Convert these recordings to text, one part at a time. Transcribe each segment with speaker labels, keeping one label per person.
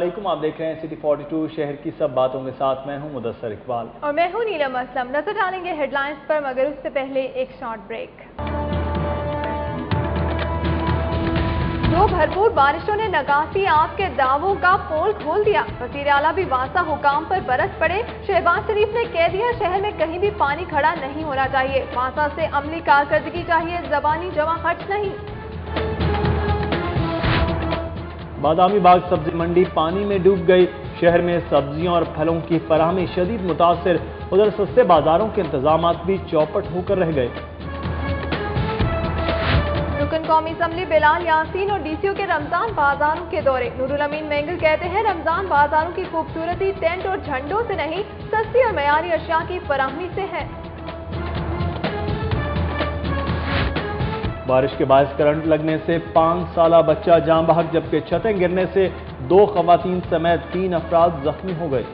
Speaker 1: अस्सलामुअलैकुम, आप देख रहे हैं सिटी 42 शहर की सब बातों के साथ। मैं हूं मुदस्सर इकबाल
Speaker 2: और मैं हूं नीलम असलम। नजर डालेंगे हेडलाइंस पर, मगर उससे पहले एक शॉर्ट ब्रेक। दो भरपूर बारिशों ने नकासी आप के दावों का पोल खोल दिया। वज़ीर आला भी वासा हुकाम पर बरस पड़े। शहबाज शरीफ ने कह दिया शहर में कहीं भी पानी खड़ा नहीं होना चाहिए। वासा से अमली कारकर्दगी चाहिए, जबानी जमा खर्च नहीं।
Speaker 1: बादामी बाग सब्जी मंडी पानी में डूब गई। शहर में सब्जियों और फलों की फराहमी शदीद मुतासिर। उधर सस्ते बाजारों के इंतजामात भी चौपट होकर रह गए।
Speaker 2: रुकन कौमी असम्बली बिलाल यासीन और डीसीओ के रमजान बाजारों के दौरे। नूरुल अमीन मेंगल कहते हैं रमजान बाजारों की खूबसूरती टेंट और झंडों से नहीं, सस्ती और मयारी अशिया की फराहमी से है। बारिश के बायस करंट लगने से 5 साला बच्चा जान बहक, जबकि छतें गिरने से 2 खवातीन समेत 3 अफराद जख्मी हो गए।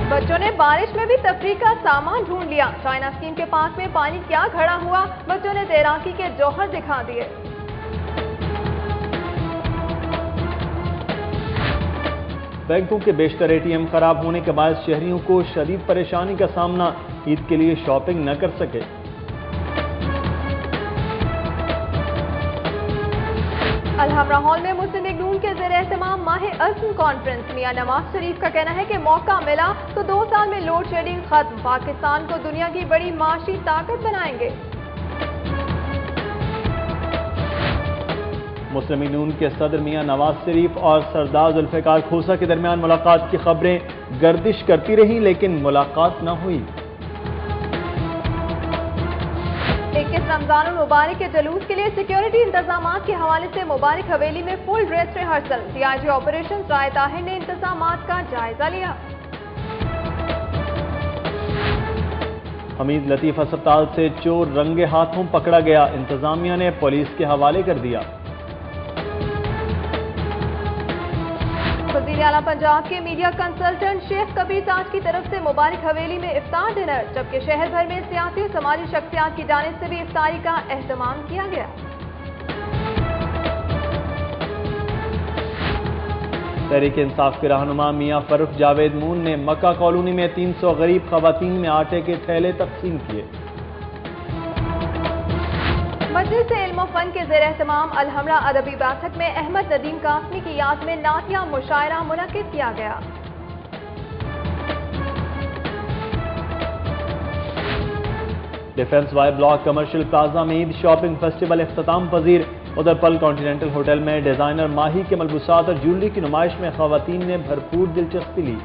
Speaker 2: बच्चों ने बारिश में भी तफरीह का सामान ढूंढ लिया। चाइना स्कीम के पास में पानी क्या खड़ा हुआ, बच्चों ने तैराकी के जौहर दिखा दिए। बैंकों के बेशतर एटीएम खराब होने के बाद शहरियों को शदीद परेशानी का सामना। ईद के लिए शॉपिंग न कर सके। अलहमरा हॉल में मुस्लिम लीग नून के ज़ेर एहतमाम माह अज़्म कॉन्फ्रेंस। मियां नवाज शरीफ का कहना है कि मौका मिला तो 2 साल में लोड शेडिंग खत्म, पाकिस्तान को दुनिया की बड़ी माशी ताकत बनाएंगे। मुस्लिम लीग नून के सदर मियां नवाज शरीफ और सरदार जुल्फ़िकार खोसा के दरमियान मुलाकात की खबरें गर्दिश करती रहीं, लेकिन मुलाकात न हुई। 21 रमजान मुबारक के जलूस के लिए सिक्योरिटी इंतजामात के हवाले से मुबारक हवेली में full dress rehearsal. DIG operation Rai Tahir ने इंतजामात का जायजा लिया। हमीद लतीफ अस्पताल से चोर रंगे हाथों पकड़ा गया। इंतजामिया ने पुलिस के हवाले कर दिया। वज़ीर आला पंजाब के मीडिया कंसल्टेंट शेख कबीर ताज की तरफ से मुबारक हवेली में इफ्तार डिनर, जबकि शहर भर में सियासी और समाजी शख्सियात की जानिब से भी इफ्तारी का एहतमाम किया गया। तहरीक इंसाफ के रहनुमा मियां फरूख जावेद मून ने मक्का कॉलोनी में 300 गरीब खवातीन में आटे के थैले तकसीम किए। मजलिस इल्म व फन के ज़ेर एहतमाम अलहमरा अदबी बैठक में अहमद नदीम कासमी की याद में नातिया मुशायरा मुनक्किद किया गया। Defence Y block commercial plaza में ईद शॉपिंग फेस्टिवल इख्तिताम पजीर। उधर पल कॉन्टिनेंटल होटल में डिजाइनर माही के मलबूसात और ज्वेलरी की नुमाइश में खवातीन ने भरपूर दिलचस्पी ली।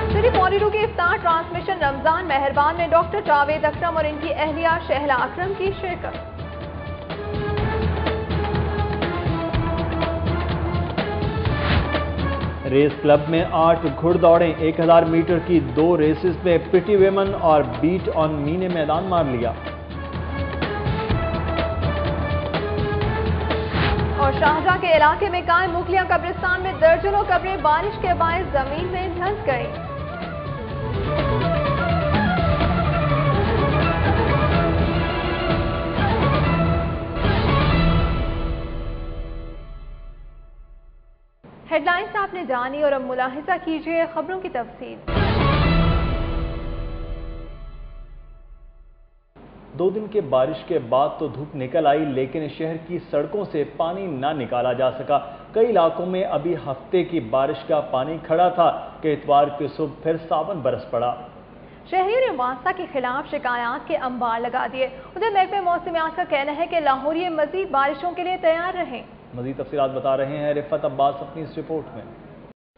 Speaker 2: सिटी 42 के इफ्तार ट्रांसमिशन रमजान मेहरबान में डॉक्टर जावेद अकरम और इनकी अहलिया शहला अकरम की शिरकत। रेस क्लब में 8 घुड़दौड़ें, 1000 मीटर की 2 रेसेस में पिटी वेमन और बीट ऑन मी ने मैदान मार लिया। और शाहजहां के इलाके में कायम मुगलिया कब्रिस्तान में दर्जनों कब्रें बारिश के बायस जमीन में धंस गई। हेडलाइंस आपने जानी और अब मुलाहिजा कीजिए खबरों की तफसील। 2 दिन के बारिश के बाद तो धूप निकल आई, लेकिन शहर की सड़कों से पानी ना निकाला जा सका। कई इलाकों में अभी हफ्ते की बारिश का पानी खड़ा था कि इतवार की सुबह फिर सावन बरस पड़ा। शहरियों ने वासा के खिलाफ शिकायत के अंबार लगा दिए। उधर महकमे मौसमियात का कहना है कि लाहौरिये मजीद बारिशों के लिए तैयार रहें। मजीद तफसीलात बता रहे हैं रिफत अब्बास अपनी इस रिपोर्ट में।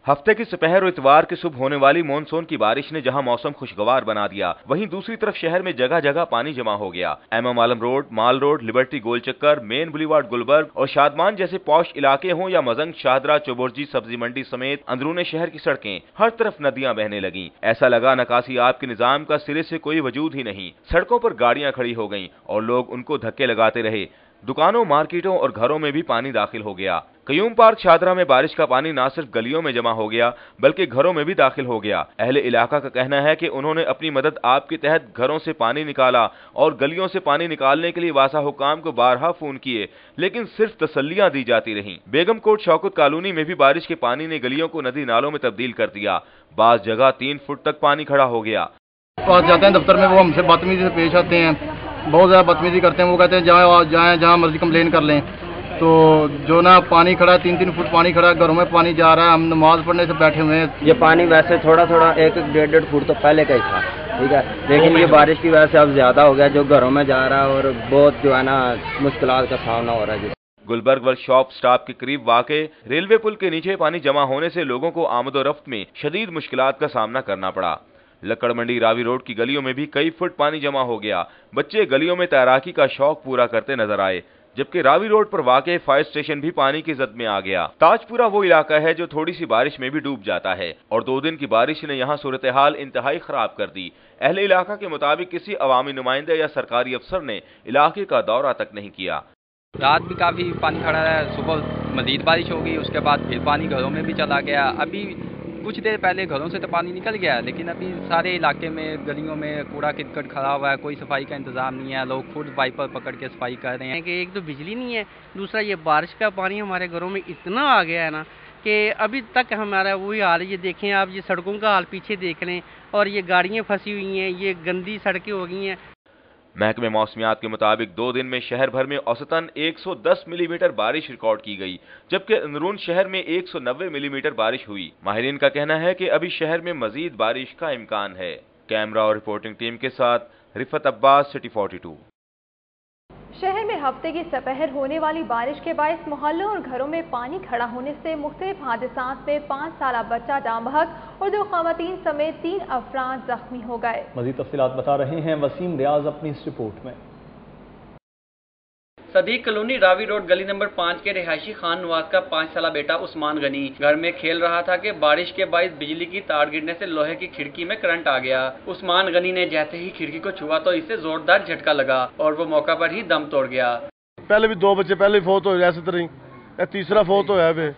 Speaker 3: हफ्ते की दोपहर और इतवार की सुबह होने वाली मानसून की बारिश ने जहां मौसम खुशगवार बना दिया, वहीं दूसरी तरफ शहर में जगह जगह पानी जमा हो गया। एमएम आलम रोड, माल रोड, लिबर्टी गोल चक्कर, मेन बुलीवार्ड गुलबर्ग और शादमान जैसे पौश इलाके हों या मजंग, शाहदरा, चौबुर्जी, सब्जी मंडी समेत अंदरूने शहर की सड़कें, हर तरफ नदियां बहने लगी। ऐसा लगा नकासी आब के निजाम का सिरे से कोई वजूद ही नहीं। सड़कों पर गाड़ियां खड़ी हो गईं और लोग उनको धक्के लगाते रहे। दुकानों, मार्केटों और घरों में भी पानी दाखिल हो गया। कयूम पार्क शादरा में बारिश का पानी न सिर्फ गलियों में जमा हो गया बल्कि घरों में भी दाखिल हो गया। अहले इलाका का कहना है कि उन्होंने अपनी मदद आप के तहत घरों से पानी निकाला और गलियों से पानी निकालने के लिए वासा हुक्काम को बारहा फोन किए, लेकिन सिर्फ तसल्लियां दी जाती रहीं। बेगम कोट शौकत कॉलोनी में भी बारिश के पानी ने गलियों को नदी नालों में तब्दील कर दिया। बास जगह 3 फुट तक पानी खड़ा हो गया।
Speaker 4: पास जाते हैं दफ्तर में, वो हमसे बदतमीजी से पेश आते हैं, बहुत ज़्यादा बदतमीजी करते हैं। वो कहते हैं जाएं जहाँ मर्जी कंप्लेन कर लें। तो जो ना पानी खड़ा है, 3-3 फुट पानी खड़ा है, घरों में पानी जा रहा है, हम नमाज पढ़ने से बैठे हुए हैं।
Speaker 5: ये पानी वैसे थोड़ा 1-1.5 फुट तो पहले का ही था, ठीक है, लेकिन ये बारिश की वजह से अब ज्यादा हो गया, जो घरों में जा रहा है और बहुत जो है ना मुश्किलात का सामना हो रहा है।
Speaker 3: गुलबर्ग वर्कशॉप स्टॉप के करीब वाक़े रेलवे पुल के नीचे पानी जमा होने से लोगों को आमदोरफ्त में शदीद मुश्किलात का सामना करना पड़ा। लक्कड़ मंडी रावी रोड की गलियों में भी कई फुट पानी जमा हो गया। बच्चे गलियों में तैराकी का शौक पूरा करते नजर आए, जबकि रावी रोड पर वाक़े फायर स्टेशन भी पानी की जद में आ गया। ताजपुरा वो इलाका है जो थोड़ी सी बारिश में भी डूब जाता है और 2 दिन की बारिश ने यहाँ सूरत हाल इंतहाई खराब कर दी। अहले इलाका के मुताबिक किसी अवामी नुमाइंदे या सरकारी अफसर ने इलाके का दौरा तक नहीं किया।
Speaker 6: रात भी काफ़ी पानी खड़ा है, सुबह मजीद बारिश हो गई, उसके बाद फिर पानी घरों में भी चला गया। अभी कुछ देर पहले घरों से तो पानी निकल गया, लेकिन अभी सारे इलाके में गलियों में कूड़ा किचकट खड़ा हुआ है, कोई सफाई का इंतजाम नहीं है। लोग खुद वाइपर पकड़ के सफाई कर रहे हैं
Speaker 7: कि एक तो बिजली नहीं है, दूसरा ये बारिश का पानी हमारे घरों में इतना आ गया है ना कि अभी तक हमारा वही हाल है। ये देखें आप, ये सड़कों का हाल पीछे देख लें, और ये गाड़ियाँ फंसी हुई हैं, ये गंदी सड़कें हो गई हैं।
Speaker 3: महकमे मौसमियात के मुताबिक 2 दिन में शहर भर में औसतन 110 मिलीमीटर बारिश रिकॉर्ड की गई, जबकि अंदरून शहर में 190 मिलीमीटर बारिश हुई। माहिरीन का कहना है कि अभी शहर में मजीद बारिश का इम्कान है। कैमरा और रिपोर्टिंग टीम के साथ रिफत अब्बास, सिटी 42।
Speaker 8: शहर में हफ्ते की सपहर होने वाली बारिश के बायस मोहल्लों और घरों में पानी खड़ा होने से मुख्तलिफ हादसात में 5 साला बच्चा जाँ बहक और 2 ख़वातीन समेत 3 अफराद जख्मी हो गए।
Speaker 1: मज़ीद तफसीलात बता रहे हैं वसीम रियाज अपनी इस रिपोर्ट में।
Speaker 9: सदीक कॉलोनी रावी रोड गली नंबर 5 के रिहायशी खान नवाज का 5 साला बेटा उस्मान गनी घर में खेल रहा था कि बारिश के बायस बिजली की तार गिरने से लोहे की खिड़की में करंट आ गया। उस्मान गनी ने जैसे ही खिड़की को छुआ तो इसे जोरदार झटका लगा और वो मौका पर ही दम तोड़ गया।
Speaker 10: पहले भी 2 बच्चे पहले फौत हो ऐसे तरह ही, तीसरा फौत होया वे,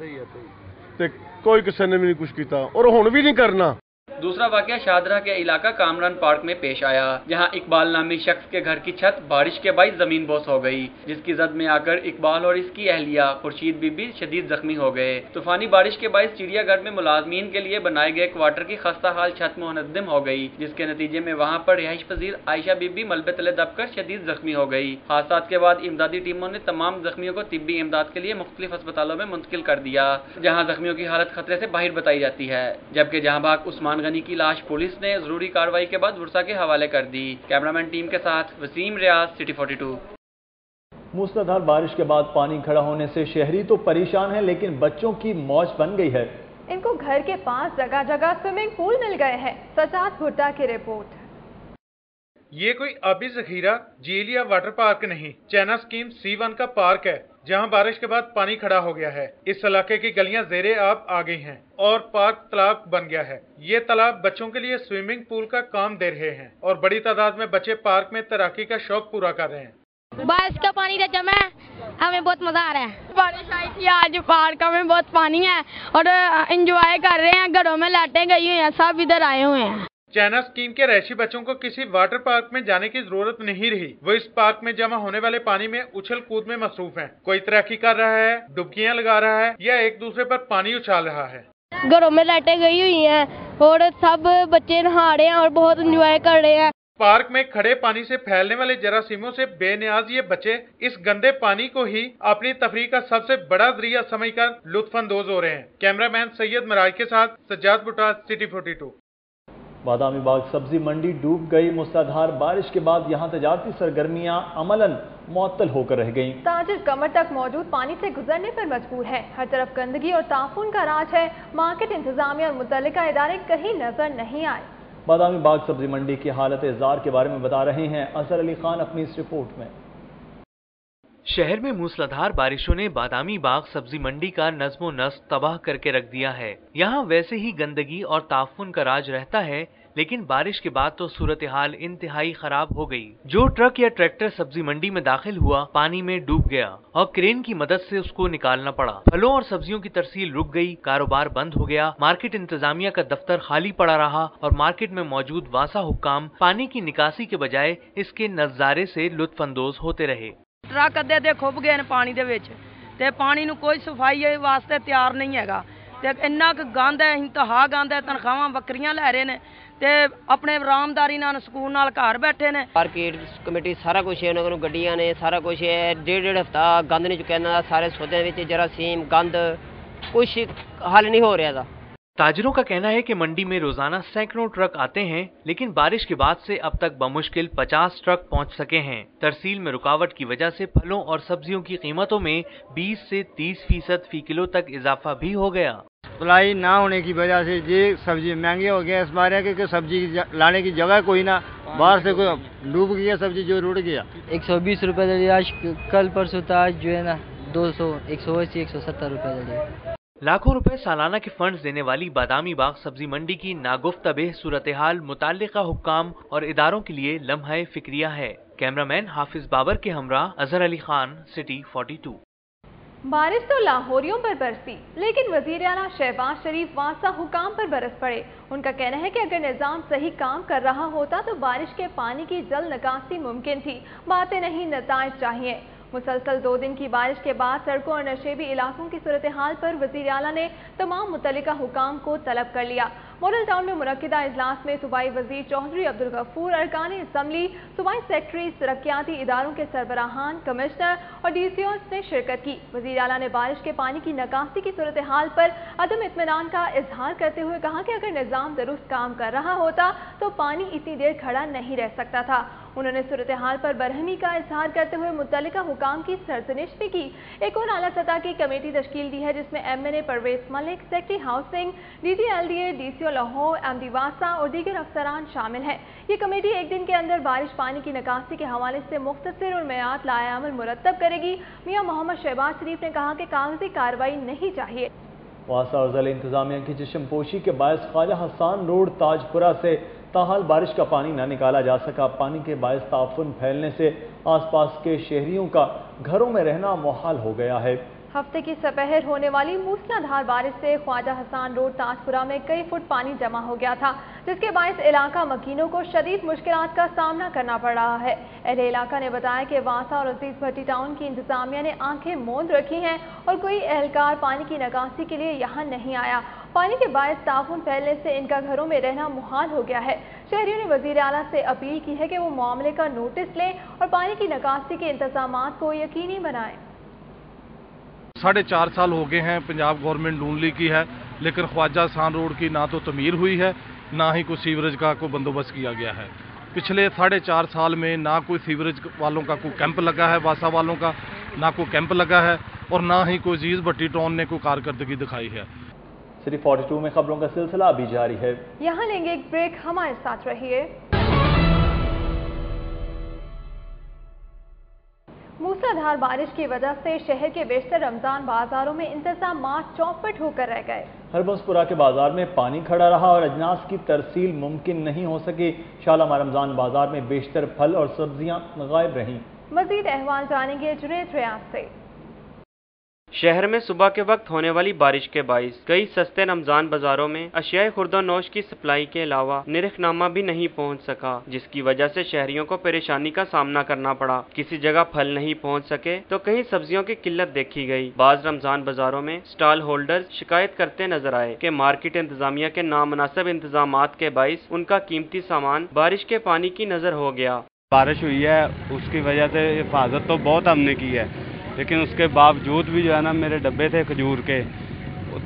Speaker 10: कोई किसी ने भी नहीं कुछ किया और हुण भी नहीं करना।
Speaker 9: दूसरा वाकया शादरा के इलाका कामरान पार्क में पेश आया, जहां इकबाल नामी शख्स के घर की छत बारिश के बायस जमीन बोस हो गई, जिसकी जद में आकर इकबाल और इसकी अहलिया खुर्शीद बीबी शदीद जख्मी हो गए। तूफानी बारिश के बायस चिड़ियाघर में मुलाजमीन के लिए बनाए गए क्वार्टर की खस्ता हाल छत मुनद्दिम हो गई, जिसके नतीजे में वहां पर रिहाइश पजीर आयशा बीबी मलबे तले दबकर शदीद जख्मी हो गई। हादसा के बाद इमदादी टीमों ने तमाम जख्मियों को तिब्बी इमदाद के लिए मुख्तलिफ अस्पतालों में मुंतकिल कर दिया, जहाँ जख्मियों की हालत खतरे से बाहर बताई जाती है, जबकि जहाँ भाग उस्मान गनी की लाश पुलिस ने जरूरी कार्रवाई के बाद वर्षा के हवाले कर दी। कैमरामैन टीम के साथ वसीम रियाज, सिटी 42।
Speaker 1: मूसलाधार बारिश के बाद पानी खड़ा होने से शहरी तो परेशान है, लेकिन बच्चों की मौज बन गई है।
Speaker 8: इनको घर के पास जगह जगह स्विमिंग पूल मिल गए हैं। सजाद भुट्टा की रिपोर्ट।
Speaker 11: ये कोई आबी जखीरा, झील या वाटर पार्क नहीं, चैना स्कीम C1 का पार्क है, जहां बारिश के बाद पानी खड़ा हो गया है। इस इलाके की गलियां ज़ेरे आब आ गई हैं और पार्क तालाब बन गया है। ये तालाब बच्चों के लिए स्विमिंग पूल का काम दे रहे हैं और बड़ी तादाद में बच्चे पार्क में तैराकी का शौक पूरा कर रहे हैं।
Speaker 12: बारिश का पानी जमा है, हमें बहुत मजा आ रहा है। बारिश आई थी आज, पार्क में बहुत पानी है और एंजॉय कर रहे हैं। घरों में लाटें गई हुई हैं, सब इधर आए हुए हैं।
Speaker 11: चैना स्कीम के रहायशी बच्चों को किसी वाटर पार्क में जाने की जरूरत नहीं रही। वो इस पार्क में जमा होने वाले पानी में उछल कूद में मसरूफ हैं। कोई तैराकी कर रहा है, डुबकियां लगा रहा है या एक दूसरे पर पानी उछाल रहा है।
Speaker 12: घरों में लाइटें गई हुई हैं और सब बच्चे नहा रहे हैं और बहुत एंजॉय कर रहे हैं।
Speaker 11: पार्क में खड़े पानी से फैलने वाले जरासीमों से बेनियाज ये बच्चे इस गंदे पानी को ही अपनी तफरीह का सबसे बड़ा जरिया समझकर लुत्फानंदोज हो रहे हैं। कैमरामैन सैयद मराज के साथ सज्जाद भुट्टा, सिटी 42।
Speaker 1: बादामी बाग सब्जी मंडी डूब गई। मूसलाधार बारिश के बाद यहां तजारती सरगर्मियां अमलन मुअत्तल होकर रह गईं।
Speaker 8: ताजिर कमर तक मौजूद पानी से गुजरने पर मजबूर है। हर तरफ गंदगी और ताफून का राज है। मार्केट इंतजामिया और मुतल्लिका इदारे कहीं नजर नहीं आए।
Speaker 1: बादामी बाग सब्जी मंडी की हालत जार के बारे में बता रहे हैं अजहर अली खान अपनी इस रिपोर्ट में।
Speaker 2: शहर में मूसलाधार बारिशों ने बादामी बाग सब्जी मंडी का नज्मो नस्क तबाह करके रख दिया है। यहाँ वैसे ही गंदगी और ताफुन का राज रहता है, लेकिन बारिश के बाद तो सूरत हाल इंतहाई खराब हो गई। जो ट्रक या ट्रैक्टर सब्जी मंडी में दाखिल हुआ, पानी में डूब गया और क्रेन की मदद से उसको निकालना पड़ा। फलों और सब्जियों की तरसील रुक गई, कारोबार बंद हो गया, मार्केट इंतजामिया का दफ्तर खाली पड़ा रहा और मार्केट में मौजूद वासा हुक्काम पानी की निकासी के बजाय इसके नजारे से लुत्फानंदोज होते रहे।
Speaker 13: ट्रक अद्धे खुब गए पानी दे विच ते पानी नूं कोई सफाई वास्ते तैयार नहीं हैगा ते इन्ना क गंद है, इंतहा गंद है, तनख्वाहां वक्रियां लै रहे ने ते अपने आरामदारी नाल सकून नाल घर बैठे ने।
Speaker 14: मार्केट कमेटी सारा कुछ है, उन्होंने गड्डियां ने सारा कुछ है, डेढ़ हफ्ता गंद नहीं चुका ना, सारे सौदे विच जरासीम गंद कुछ हल नहीं हो रहा था।
Speaker 2: ताजरों का कहना है कि मंडी में रोजाना सैकड़ों ट्रक आते हैं, लेकिन बारिश के बाद से अब तक बमुश्किल 50 ट्रक पहुंच सके हैं। तरसील में रुकावट की वजह से फलों और सब्जियों की कीमतों में 20 से 30% फी किलो तक इजाफा भी हो गया।
Speaker 15: सप्लाई ना होने की वजह से ये सब्जी महंगे हो गए इस बार है कि सब्जी लाने की जगह कोई ना, बाहर से कोई डूब गया सब्जी जो रुड़ गया।
Speaker 16: 120 रुपए दे आज, कल परसों था, आज जो है ना 200, 180, 170 रुपए दे।
Speaker 2: लाखों रुपए सालाना के फंड्स देने वाली बादामी बाग सब्जी मंडी की नागुफ्तबेह सूरत हाल मुताल्लिका हुक्काम और इदारों के लिए लम्हा फिक्रिया है। कैमरामैन हाफिज बाबर के हमरा अजहर अली खान, सिटी 42।
Speaker 8: बारिश तो लाहौरियों पर बरसी, लेकिन वजीर आला शहबाज शरीफ वासा हुकाम पर बरस पड़े। उनका कहना है कि अगर निज़ाम सही काम कर रहा होता तो बारिश के पानी की जल्द निकासी मुमकिन थी। बातें नहीं, नताइज चाहिए। मुसलसल 2 दिन की बारिश के बाद सड़कों और नशेबी इलाकों की सूरत हाल पर वज़ीर आला ने तमाम मुतल्लिका हुकाम को तलब कर लिया। मॉडल टाउन में मुनक्किदा इजलास में सूबाई वजीर चौधरी अब्दुल गफूर, अरकान असम्बली, सूबाई सेक्रेटरी, तरक्याती इदारों के सरबराहान, कमिश्नर और DCOs ने शिरकत की। वज़ीर आला ने बारिश के पानी की निकासी की सूरत हाल पर अदम इत्मीनान का इजहार करते हुए कहा कि अगर निज़ाम दुरुस्त काम कर रहा होता तो पानी इतनी देर खड़ा नहीं रह सकता था। उन्होंने सूरत हाल पर बरहमी का इजहार करते हुए मुतल्लिका हुकाम की सरजनिश भी की। एक और आला सतह की कमेटी तश्कील दी है जिसमें MNA Pervez Malik, secretary housing, DG LDA, DCO Lahore, MD वासा और दीगर अफसरान शामिल हैं। ये कमेटी एक दिन के अंदर बारिश पानी की निकासी के हवाले से मुख्तसर और मेयाद लाए अमल मुरतब करेगी। मियां मोहम्मद शहबाज शरीफ ने कहा कि कागजी कार्रवाई नहीं चाहिए।
Speaker 1: वासा और ज़िला इंतजामिया की जिस्मपोशी के बायस ख्वाजा हसान रोड ताजपुरा से ताहाल बारिश का पानी न निकाला जा सका। पानी के बायस ताफुन फैलने से आसपास के शहरियों का घरों में रहना मुहाल हो गया है।
Speaker 8: हफ्ते की सपहर होने वाली मूसलाधार बारिश से ख्वाजा हसान रोड ताजपुरा में कई फुट पानी जमा हो गया था, जिसके बायस इलाका मकीनों को शदीद मुश्किलात का सामना करना पड़ रहा है। अहले इलाका ने बताया कि वासा और अजीज भट्टी टाउन की इंतजामिया ने आंखें मूंद रखी हैं और कोई एहलकार पानी की निकासी के लिए यहाँ नहीं आया। पानी के बायस ताफुन फैलने से इनका घरों में रहना मुहाल हो गया है। शहरियों ने वजीर आला से अपील की है कि वो मामले का नोटिस लें और पानी की निकासी के इंतजामात को यकीनी बनाएं।
Speaker 17: 4.5 साल हो गए हैं पंजाब गवर्नमेंट नून लीग की है, लेकिन ख्वाजा हसान रोड की ना तो तमीर हुई है, ना ही कोई सीवरेज का कोई बंदोबस्त किया गया है। पिछले 4.5 साल में ना कोई सीवरेज वालों का कोई कैंप लगा है, वासा वालों का ना कोई कैंप लगा है और ना ही कोई अजीज भट्टी टाउन ने कोई कारकर्दगी दिखाई है।
Speaker 1: सिटी 42 में खबरों का सिलसिला अभी जारी है।
Speaker 8: यहाँ लेंगे एक ब्रेक, हमारे साथ रहिए। मूसलाधार बारिश की वजह से शहर के बेशतर रमजान बाजारों में इंतजामात चौपट होकर रह गए।
Speaker 1: हरबंसपुरा के बाजार में पानी खड़ा रहा और अजनास की तरसील मुमकिन नहीं हो सकी। शालामार रमजान बाजार में बेशतर फल और सब्जियां गायब रहीं।
Speaker 8: मजीद अहवाल जानेंगे जुनैद रियाज से।
Speaker 18: शहर में सुबह के वक्त होने वाली बारिश के बाइस कई सस्ते रमजान बाजारों में अशियाए खुर्दोनोश की सप्लाई के अलावा निरखनामा भी नहीं पहुंच सका, जिसकी वजह से शहरियों को परेशानी का सामना करना पड़ा। किसी जगह फल नहीं पहुंच सके तो कहीं सब्जियों की किल्लत देखी गई। बाज रमजान बाजारों में स्टॉल होल्डर्स शिकायत करते नजर आए कि मार्केट इंतजामिया के नामुनासिब इंतजामात के बाइस उनका कीमती सामान बारिश के पानी की नजर हो गया।
Speaker 19: बारिश हुई है, उसकी वजह से हिफाजत तो बहुत हमने की है, लेकिन उसके बावजूद भी जो है ना, मेरे डब्बे थे खजूर के,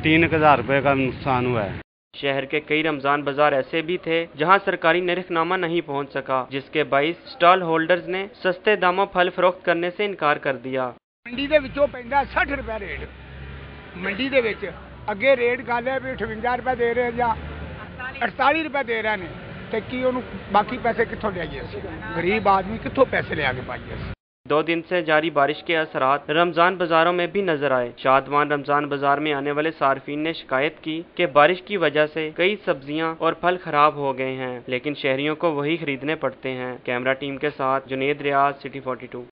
Speaker 19: 3000 रुपए का नुकसान हुआ है।
Speaker 18: शहर के कई रमजान बाजार ऐसे भी थे जहां सरकारी निरखनामा नहीं पहुंच सका, जिसके बाइस स्टॉल होल्डर्स ने सस्ते दामों फल फरोख्त करने से इनकार कर दिया।
Speaker 20: मंडी दे विचों पैंदा 60 रुपए रेट, मंडी दे विच अगे रेट गल है भी 58 रुपए दे रहे या 48 रुपए दे रहे हैं, तो की बाकी पैसे कितों लियाइए? गरीब आदमी कितों पैसे लिया के पाइए?
Speaker 18: 2 दिन से जारी बारिश के असरात रमजान बाजारों में भी नजर आए। शादवान रमजान बाजार में आने वाले सार्फिन ने शिकायत की कि बारिश की वजह से कई सब्जियां और फल खराब हो गए हैं, लेकिन शहरियों को वही खरीदने पड़ते हैं। कैमरा टीम के साथ जुनेद रियाज, सिटी 42।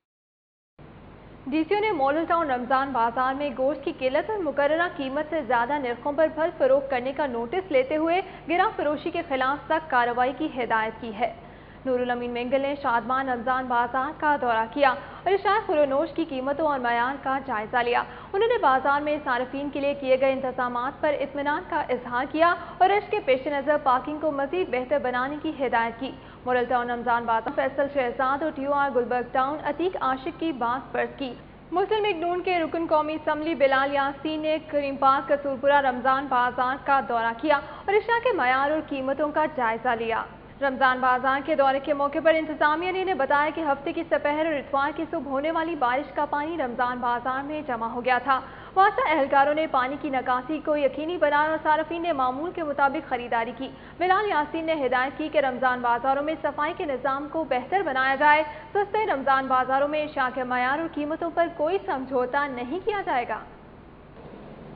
Speaker 8: डीसीओ ने मॉडल टाउन रमजान बाजार में गोश्त की किल्लत और मुकर्ररा कीमत से ज्यादा निर्खों पर फल फरोख्त करने का नोटिस लेते हुए गिरा फरोशी के खिलाफ सख्त कार्रवाई की हिदायत की है। नूरुल अमीन मेंगल ने शादवान रमजान बाजार का दौरा किया और अशिया खुरोनोश की कीमतों और मयार का जायजा लिया। उन्होंने बाजार में सार्फिन के लिए किए गए इंतजामात पर इत्मीनान का इजहार किया और रश के पेश नज़र पार्किंग को मजीद बेहतर बनाने की हिदायत की। मॉडल टाउन रमजान बाजार फैसल शहजाद और TOR गुलबर्ग टाउन अतीक आशिक की बात फर्ज की। मुस्लिम लीग नून के रुकन कौमी असम्बली बिलाल यासीन ने करीम पार्क कसूरपुरा रमजान बाजार का दौरा किया और अशिया के मयार और कीमतों का जायजा लिया। रमजान बाजार के दौरे के मौके पर इंतजामिया ने बताया कि हफ्ते की सपहर और इतवार की सुबह होने वाली बारिश का पानी रमजान बाजार में जमा हो गया था। वासा एहलकारों ने पानी की निकासी को यकीनी बनाया और सार्फिन ने मामूल के मुताबिक खरीदारी की। बिलाल यासीन ने हिदायत की कि रमजान बाजारों में सफाई के निज़ाम को बेहतर बनाया जाए। सस्ते रमजान बाजारों में अशिया के मयार और कीमतों पर कोई समझौता नहीं किया जाएगा।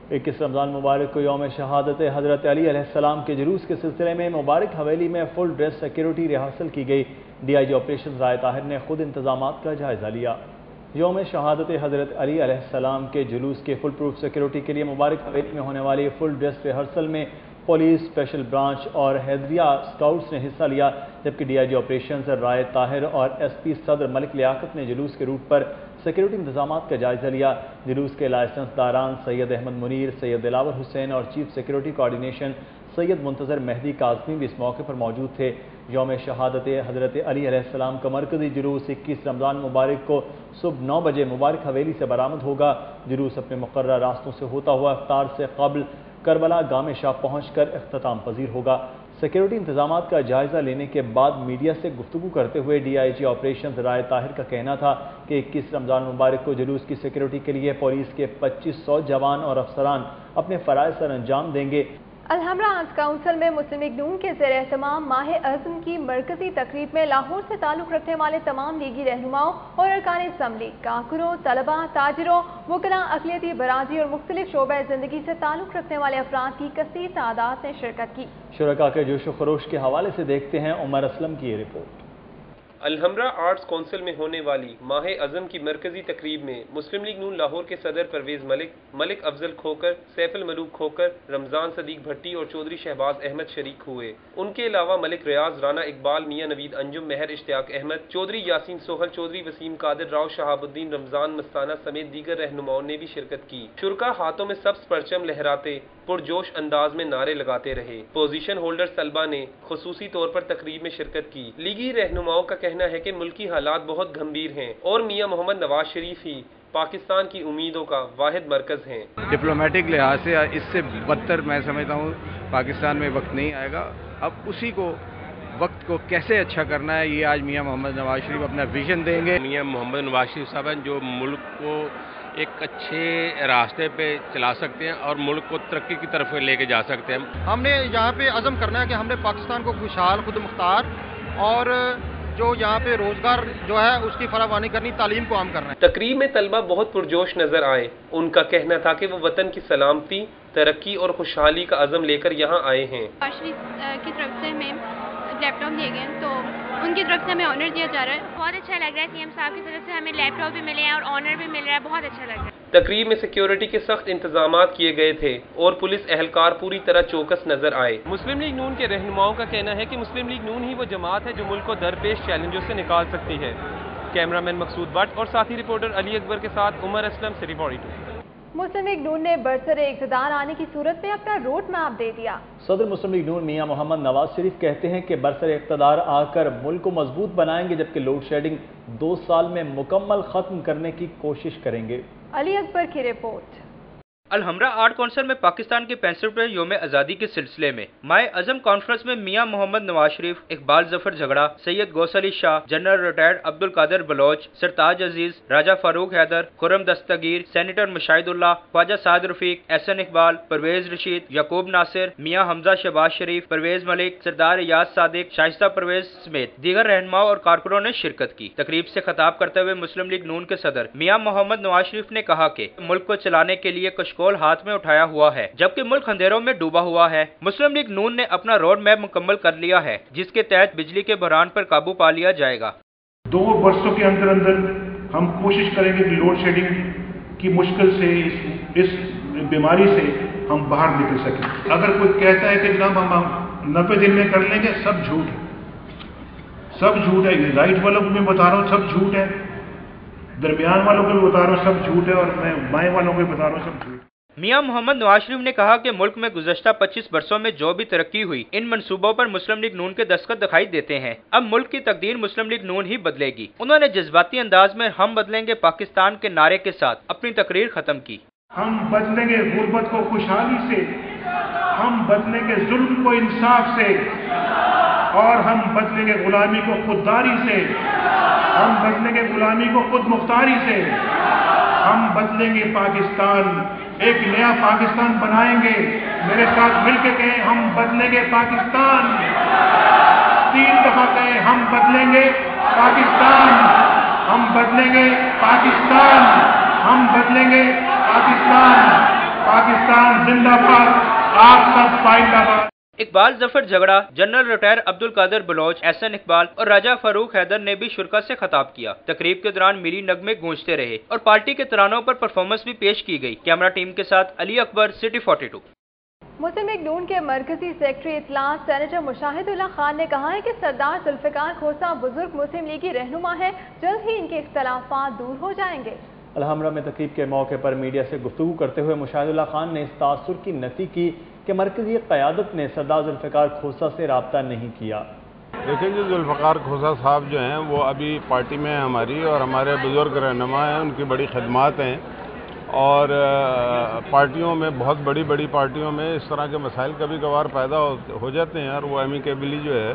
Speaker 1: 21 रमज़ान मुबारक को यौम शहादत हज़रत अली अलैहिस्सलाम के जुलूस के सिलसिले में मुबारक हवेली में फुल ड्रेस सिक्योरिटी रिहर्सल की गई। DIG ऑपरेशन राय ताहिर ने खुद इंतजामात का जायजा लिया। यौम शहादत हज़रत अली अलैहिस्सलाम के जुलूस के फुल प्रूफ सिक्योरिटी के लिए मुबारक हवेली में होने वाली फुल ड्रेस रिहर्सल में पुलिस, स्पेशल ब्रांच और हैदरिया स्काउट्स ने हिस्सा लिया, जबकि DIG ऑपरेशन राय ताहिर और SP सदर मलिक लियाकत ने जुलूस के रूट पर सिक्योरिटी इंतजामात का जायजा लिया। जुलूस के लाइसेंस दारान सैयद अहमद मुनीर, सैयद दिलावर हुसैन और chief security coordination Syed Muntazar Mehdi Kazmi भी इस मौके पर मौजूद थे। यौम शहादत हज़रत अली अलैहिस्सलाम का मरकज़ी जुलूस 21 रमज़ान मुबारक को सुबह 9 बजे मुबारक हवेली से बरामद होगा। जुलूस अपने मुकर्रर रास्तों से होता हुआ इफ्तार से कबल करबला गामे शाह पहुँच कर इख्तिताम पजीर होगा। सिक्योरिटी इंतजामात का जायजा लेने के बाद मीडिया से गुफ्तगू करते हुए DIG ऑपरेशन राय ताहिर का कहना था कि 21 रमज़ान मुबारक को जुलूस की सिक्योरिटी के लिए पुलिस के 2500 जवान और अफसरान अपने फ़राइज़ सर अंजाम देंगे।
Speaker 8: अलहमरा आर्ट्स काउंसिल में मुस्लिम लीग नून के ज़ेर एहतमाम माह अज़्म की मरकज़ी तकरीब में लाहौर से ताल्लुक़ रखने वाले तमाम लीगी रहनुमाओं और अरकान असम्बली, कारकुनों, तलबा, ताजिरों, वकला, अक़लियती बरादरी और मुख्तलिफ शोबे ज़िंदगी से ताल्लुक़ रखने वाले अफराद की कसीर तादाद ने शिरकत की। शुरका के जोश व खरोश के हवाले से देखते हैं उमर असलम की ये रिपोर्ट।
Speaker 2: अलहमरा आर्ट्स काउंसिल में होने वाली माह अज़म की मरकजी तकरीब में मुस्लिम लीग नून लाहौर के सदर परवेज मलिक, मलिक अफजल खोकर, सैफुल मलूक खोकर, रमजान सदीक भट्टी और चौधरी शहबाज अहमद शरीक हुए। उनके अलावा मलिक रियाज, राना इकबाल, मियाँ नवीद अंजुम, महर इश्तियाक अहमद, चौधरी यासीन सोहल, चौधरी वसीम कादिर, राव शहाबुद्दीन, रमजान मस्ताना समेत दीगर रहनुमाओं ने भी शिरकत की। शुरका हाथों में सब्ज परचम लहराते पुरजोश अंदाज में नारे लगाते रहे। पोजीशन होल्डर तलबा ने खुसूसी तौर पर तकरीब में शिरकत की। लीगी रहनुमाओं का कहना है कि मुल्की हालात बहुत गंभीर हैं और मियां मोहम्मद नवाज शरीफ ही पाकिस्तान की उम्मीदों का वाहिद मरकज हैं।
Speaker 21: डिप्लोमेटिक लिहाज से इससे बदतर मैं समझता हूँ पाकिस्तान में वक्त नहीं आएगा। अब उसी को वक्त को कैसे अच्छा करना है, ये आज मियां मोहम्मद नवाज शरीफ अपना विजन देंगे।
Speaker 22: मियां मोहम्मद नवाज शरीफ साहब हैं जो मुल्क को एक अच्छे रास्ते पे चला सकते हैं और मुल्क को तरक्की की तरफ लेके जा सकते हैं।
Speaker 23: हमने यहाँ पे अज़म करना है कि हमने पाकिस्तान को खुशहाल, खुद मुख्तार और जो यहाँ पे रोजगार जो है उसकी फरावानी करनी, तालीम को आम करना है।
Speaker 2: तकरीब में तलबा बहुत पुरजोश नजर आए। उनका कहना था कि वो वतन की सलामती, तरक्की और खुशहाली का अज़म लेकर यहाँ आए हैं।
Speaker 12: की तरफ से हमें लैपटॉप दिए गए तो उनकी तरफ से हमें ऑनर दिया जा रहा है। बहुत अच्छा लग रहा है। CM साहब की तरफ से हमें लैपटॉप भी मिले हैं और ऑनर भी मिल रहा है। बहुत अच्छा लग रहा है।
Speaker 2: तकरीब में सिक्योरिटी के सख्त इंतजामात किए गए थे और पुलिस एहलकार पूरी तरह चौकस नजर आए। मुस्लिम लीग नून के रहनुमाओं का कहना है कि मुस्लिम लीग नून ही वो जमात है जो मुल्क को दरपेश चैलेंजों से निकाल सकती है। कैमरामैन मकसूद भट्ट और साथी रिपोर्टर अली अकबर के साथ उमर असलम, सिटी 42।
Speaker 8: मुस्लिम लीग नून ने बरसरे इक़्तिदार आने की सूरत में अपना रोड मैप दे दिया।
Speaker 1: सदर मुस्लिम लीग नून मियां मोहम्मद नवाज शरीफ कहते हैं कि बरसरे इक़्तिदार आकर मुल्क को मजबूत बनाएंगे, जबकि लोड शेडिंग 2 साल में मुकम्मल खत्म करने की कोशिश करेंगे।
Speaker 8: अली अकबर की रिपोर्ट।
Speaker 18: अलहमरा आर्ट कौंसिल में पाकिस्तान के 65वें यौम आज़ादी के सिलसिले में माए अज़म कॉन्फ्रेंस में मियां Mohammad Nawaz Sharif, Iqbal Zafar Jhagra, Syed Ghaus Ali Shah, general retired Abdul Qadir Baloch, Sartaj Aziz, Raja Farooq Haider, Khurram Dastgir, senator Mushahidullah, Khawaja Saad Rafique, Ahsan Iqbal, Pervez Rasheed, Yaqoob Nasir, Mian Hamza Shahbaz Sharif, Pervez Malik, Sardar Ayaz Sadiq, Shaista Pervez समेत दीगर रहनुमाओं और कारकुनों ने शिरकत की। तकरीब से खिताब करते हुए मुस्लिम लीग नून के सदर मियां मोहम्मद नवाज शरीफ ने कहा कि मुल्क को चलाने के लिए कशकोल हाथ में उठाया हुआ है, जबकि मुल्क अंधेरों में डूबा हुआ है। मुस्लिम लीग नून ने अपना रोड मैप मुकम्मल कर लिया है, जिसके तहत बिजली के बहरान पर काबू पा लिया जाएगा।
Speaker 4: 2 वर्षों के अंदर अंदर हम कोशिश करेंगे कि लोड शेडिंग की मुश्किल से इस बीमारी से हम बाहर निकल सकें। अगर कोई कहता है कि जनाब हम 90 दिन में कर लेंगे, सब झूठ है, सब झूठ है। राइट वालों को मैं बता रहा हूँ सब झूठ है, दरमियान वालों को भी बता रहा हूँ सब झूठ है, और मैं बाएं वालों को भी बता रहा हूँ सब झूठ।
Speaker 18: मियां मोहम्मद नवाज शरीफ ने कहा कि मुल्क में गुज़श्ता 25 वर्षों में जो भी तरक्की हुई, इन मंसूबों पर मुस्लिम लीग नून के दस्तखत दिखाई देते हैं। अब मुल्क की तकदीर मुस्लिम लीग नून ही बदलेगी। उन्होंने जज्बाती अंदाज में हम बदलेंगे पाकिस्तान के नारे के साथ अपनी तकरीर खत्म की।
Speaker 4: हम बदलेंगे गुर्बत को खुशहाली से, हम बदलेंगे जुल्म को इंसाफ से, और हम बदलेंगे गुलामी को खुददारी से, हम बदलेंगे गुलामी को खुद मुख्तारी से, हम बदलेंगे पाकिस्तान, एक नया पाकिस्तान बनाएंगे। मेरे साथ मिलकर कहें, हम बदलेंगे पाकिस्तान। 3 दफा कहें, हम बदलेंगे पाकिस्तान, हम बदलेंगे पाकिस्तान, हम बदलेंगे पाकिस्तान। पाकिस्तान जिंदाबाद, आप सब पाइंदाबाद।
Speaker 18: इकबाल जफर झगड़ा, जनरल रिटायर अब्दुल कादिर बलोच, एहसन इकबाल और राजा फारूक हैदर ने भी शुरका से खिताब किया। तकरीब के दौरान मिली नगमे गूंजते रहे और पार्टी के तरानों पर परफॉर्मेंस भी पेश की गई। कैमरा टीम के साथ अली अकबर, सिटी 42।
Speaker 8: मुस्लिम लीग नून के मरकजी सेक्रेटरी इत्तलात सेनेटर मुशाहिदुल्लाह खान ने कहा है कि सरदार जुल्फिकार खोसा बुजुर्ग मुस्लिम लीगी रहनुमा है, जल्द ही इनके इख्तलाफात दूर हो जाएंगे।
Speaker 1: अलहमरा में तकरीब के मौके पर मीडिया से गुफ्तगू करते हुए मुशाहिदुल्लाह खान ने इस तासुर की नफी की कि मरकजी क़यादत ने सरदार जुल्फिकार खोसा से रब्ता नहीं किया।
Speaker 5: देखिए जी, जुल्फिकार खोसा साहब जो हैं वो अभी पार्टी में हमारी और हमारे बुजुर्ग रहनुमा हैं, उनकी बड़ी खदमात हैं, और पार्टियों में बहुत बड़ी पार्टियों में इस तरह के मसाइल कभी कभार पैदा हो जाते हैं, और वो एमिकेबली जो है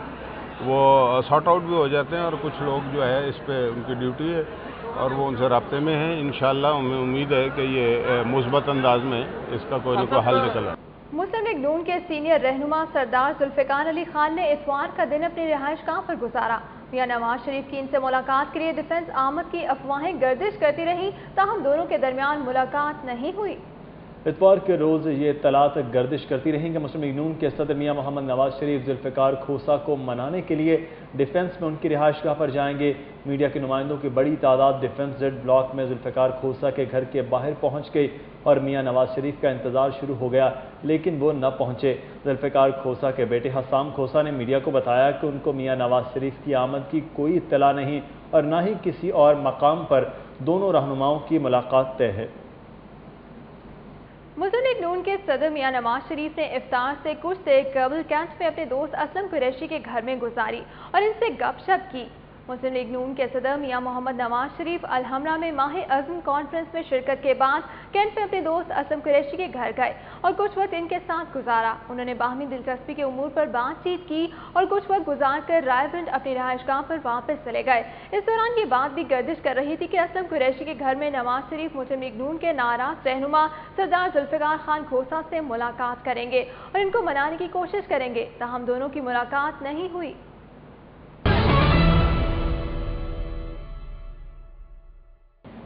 Speaker 5: वो सॉर्ट आउट भी हो जाते हैं, और कुछ लोग जो है इस पर उनकी ड्यूटी है और वो उनसे राब्ते में हैं। इंशाअल्लाह हमें उम्मीद है कि ये मुस्बत अंदाज में इसका कोई न कोई हल निकला।
Speaker 8: मुस्लिम लीग नून के सीनियर रहनुमा सरदार जुल्फिकार अली खान ने इतवार का दिन अपनी रिहाइशगाह पर गुजारा। मियां नवाज शरीफ की इनसे मुलाकात के लिए डिफेंस आमद की अफवाहें गर्दिश करती रहीं, ताहम दोनों के दरमियान मुलाकात नहीं हुई।
Speaker 1: इतवार के रोज़ ये इत्तलात गर्दिश करती रहीं कि मुस्लिम लीग नून के सदर मियां मोहम्मद नवाज शरीफ जुल्फिकार खोसा को मनाने के लिए डिफेंस में उनकी रिहाइशगाह पर जाएंगे। मीडिया के नुमाइंदों की बड़ी तादाद डिफेंस जेड ब्लॉक में जुल्फिकार खोसा के घर के बाहर पहुंच गई और मियां नवाज शरीफ का इंतजार शुरू हो गया, लेकिन वो न पहुंचे। जुल्फिकार खोसा के बेटे हसाम खोसा ने मीडिया को बताया कि उनको मियां नवाज शरीफ की आमद की कोई इत्तला नहीं और न ही किसी और मकाम पर दोनों रहनुमाओं की मुलाकात तय है।
Speaker 8: मुस्लिम लीग नून के सदर मियां नवाज शरीफ ने इफ्तार से कुछ देर कबल कैंट में अपने दोस्त असलम कुरैशी के घर में गुजारी और इनसे गपशप की। मुस्लिम लीग नून के सदर मियां मोहम्मद नवाज शरीफ अलहमरा में माह अज़म कॉन्फ्रेंस में शिरकत के बाद कैंट में अपने दोस्त असलम कुरैशी के घर गए और कुछ वक्त इनके साथ गुजारा। उन्होंने बाहमी दिलचस्पी के उमूर पर बातचीत की और कुछ वक्त गुजार कर रायगंज अपनी रिहाइशगाह पर वापस चले गए। इस दौरान ये बात भी गर्दिश कर रही थी कि असलम कुरैशी के घर में नवाज शरीफ मुस्लिम लीग नून के नाराज रहनुमा सरदार जुल्फिकार खान खोसा से मुलाकात करेंगे और इनको मनाने की कोशिश करेंगे, ताहम दोनों की मुलाकात नहीं हुई।